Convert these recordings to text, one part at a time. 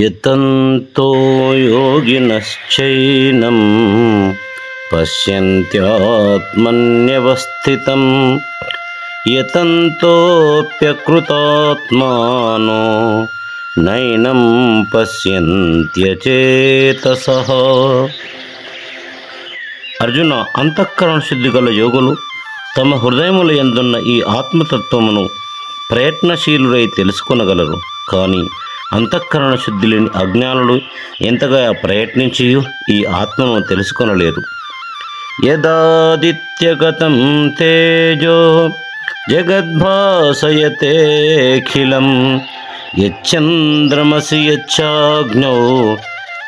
యతంతో యోగినశ్చైనం పశ్యంత్యాత్మన్యవస్థితం యతంతోప్యకృతాత్మానో నైనం పశ్యంత్యచేతసః. అర్జున, అంతఃకరణ శుద్ధి గల యోగులు తమ హృదయముల యందున్న ఈ ఆత్మతత్వమును ప్రయత్నశీలురై తెలుసుకొనగలరు. కానీ అంతఃకరణ శుద్ధి లేని అజ్ఞానులు ఎంతగా ప్రయత్నించి ఈ ఆత్మను తెలుసుకొనలేరు. యదాదిత్యగతం తేజో జగద్భాసయతేఖిలం యచ్చంద్రమసి యచ్చాగ్నౌ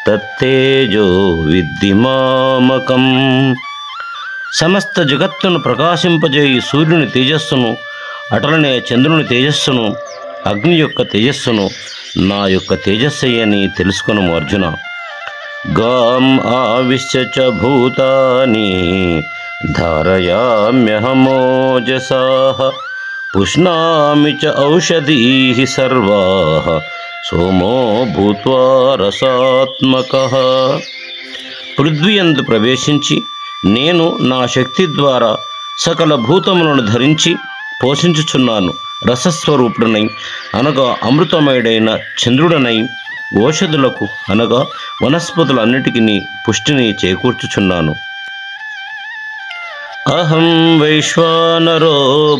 తత్తేజో విద్ధి మామకం. సమస్త జగత్తును ప్రకాశింపజేయి సూర్యుని తేజస్సును, అటలనే చంద్రుని తేజస్సును, అగ్ని యొక్క తేజస్సును నా యొక్క తేజస్సయ్యని తెలుసుకొనుము అర్జున. గాం ఆవిశ్య చ భూతాని ధారయామ్యహమోజసాః పుష్ణామి చ ఔషధీః సర్వాః సోమో భూత్వా రసాత్మకః. పృథ్వీయందు ప్రవేశించి నేను నా శక్తి ద్వారా సకల భూతములను ధరించి పోషించుచున్నాను. రసస్వరూపుడనై అనగా అమృతమయుడైన చంద్రుడనై ఓషధులకు అనగా వనస్పతులన్నిటికీ పుష్టిని చేకూర్చుచున్నాను. అహం వైశ్వానరో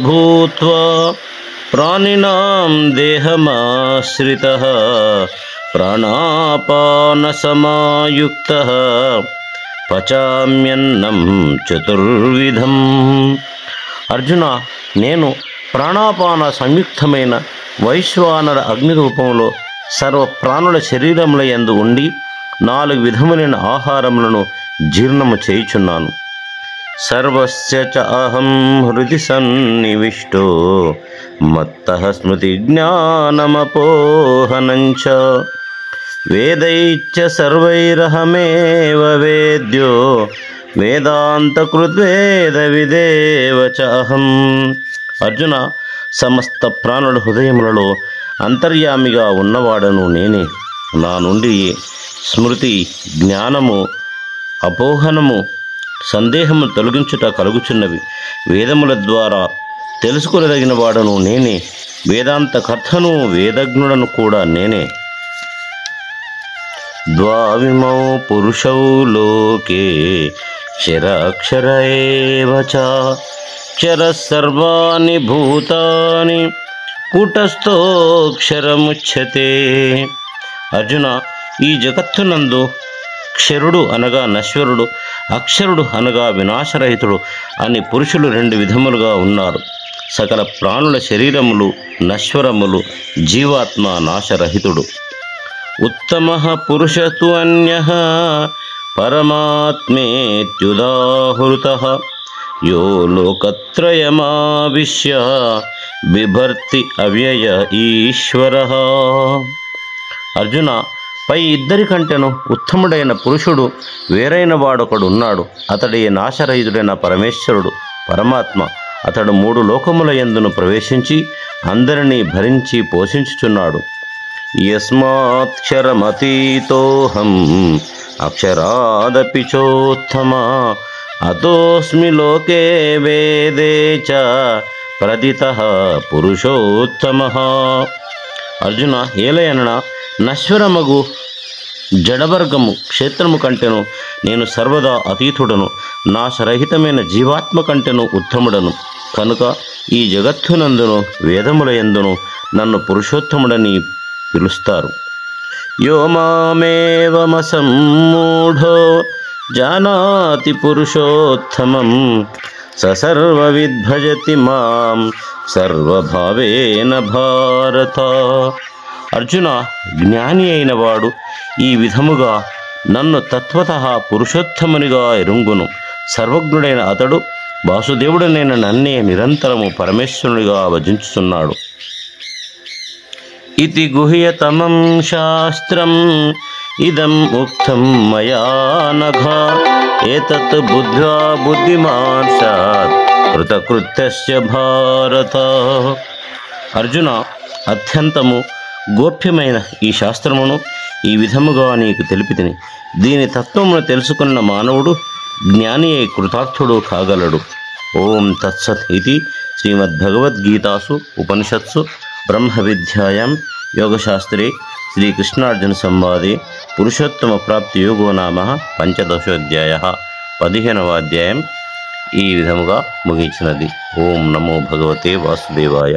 భూత్వా ప్రాణినాం దేహమాశ్రితః ప్రాణాపాన సమాయుక్తః పచామ్యన్నం చతుర్విధం. అర్జున, నేను ప్రాణాపాన సంయుక్తమైన వైశ్వానర అగ్ని రూపంలో సర్వ ప్రాణుల శరీరముల యందు ఉండి 4 విధములైన ఆహారములను జీర్ణము చేయుచున్నాను. సర్వస్య చ అహం హృది సన్నివిష్టో మత్తః స్మృతి జ్ఞానమపోహనం చ వేదైశ్చ సర్వైరహమేవ వేద్యో వేదాంతకృద్వేద విదేవ చ అహం. అర్జున, సమస్త ప్రాణుల హృదయములలో అంతర్యామిగా ఉన్నవాడను నేనే. నా నుండి స్మృతి, జ్ఞానము, అపోహనము, సందేహము తొలగించుట కలుగుచున్నవి. వేదముల ద్వారా తెలుసుకొనదగిన వాడను నేనే. వేదాంతకర్తను, వేదజ్ఞుడను కూడా నేనే. ద్వావిమౌ పురుషౌ లోకే క్షరాక్షర ఏవ చ క్షరః సర్వాణి భూతాని కూటస్థోక్షరముచ్యతే. అర్జున, ఈ జగత్తునందు క్షరుడు అనగా నశ్వరుడు, అక్షరుడు అనగా వినాశరహితుడు అని పురుషులు 2 విధములుగా ఉన్నారు. సకల ప్రాణుల శరీరములు నశ్వరములు, జీవాత్మ నాశరహితుడు. ఉత్తమః పురుషస్తు అన్యః పరమాత్మేత్యుదాహృతః యో లోకత్రయమావిశ్య బిభర్తి అవ్యయ ఈశ్వరః. అర్జున, పై ఇద్దరి కంటెను ఉత్తముడైన పురుషుడు వేరైన వాడొకడు ఉన్నాడు. అతడే నాశరహితుడైన పరమేశ్వరుడు, పరమాత్మ. అతడు 3 లోకముల యందును ప్రవేశించి అందరినీ భరించి పోషించుచున్నాడు. యస్మాత్క్షరమతీతోహం అక్షరాదపి చోత్తమ అతోస్మి లోకే వేదే చ ప్రదితః పురుషోత్తమః. అర్జున, ఏలయనన నశ్వరమగు జడవర్గము క్షేత్రము కంటెను నేను సర్వదా అతీతుడను. నాశరహితమైన జీవాత్మ కంటెను ఉత్తముడను. కనుక ఈ జగత్తునందును వేదముల యందును నన్ను పురుషోత్తముడని పిలుస్తారు. యో మామేవమసమ్మూఢో జానాతి పురుషోత్తమం స సర్వవిద్భజతి మాం సర్వభావేన భారత. అర్జున, జ్ఞాని అయిన వాడు ఈ విధముగా నన్ను తత్వతః పురుషోత్తమునిగా ఎరుంగును. సర్వజ్ఞుడైన అతడు వాసుదేవుడనైన నన్నే నిరంతరము పరమేశ్వరునిగా భజించుతున్నాడు. ఇతి గుహ్యతమం శాస్త్రం ఇదం ఉక్తం మయా నఘ ఏతత్ బుద్ధ్వా బుద్ధిమాన్ స్యాత్ కృతకృత్యస్య భారత. అర్జున, అత్యంతము గోప్యమైన ఈ శాస్త్రమును ఈ విధముగా నీకు తెలిపితిని. దీని తత్వమును తెలుసుకున్న మానవుడు జ్ఞాని అయి కృతార్థుడు కాగలడు. ఓం తత్సత్ ఇది శ్రీమద్భగవద్గీతాసు ఉపనిషత్సు బ్రహ్మ విద్యాయాం యోగశాస్త్రే శ్రీకృష్ణార్జున సంవాదే పురుషోత్తమ ప్రాప్తి యోగో నామ పంచదశోధ్యాయ 15వ అధ్యాయం ఈ విధముగా ముగించినది. ఓం నమో భగవతే వాసుదేవాయ.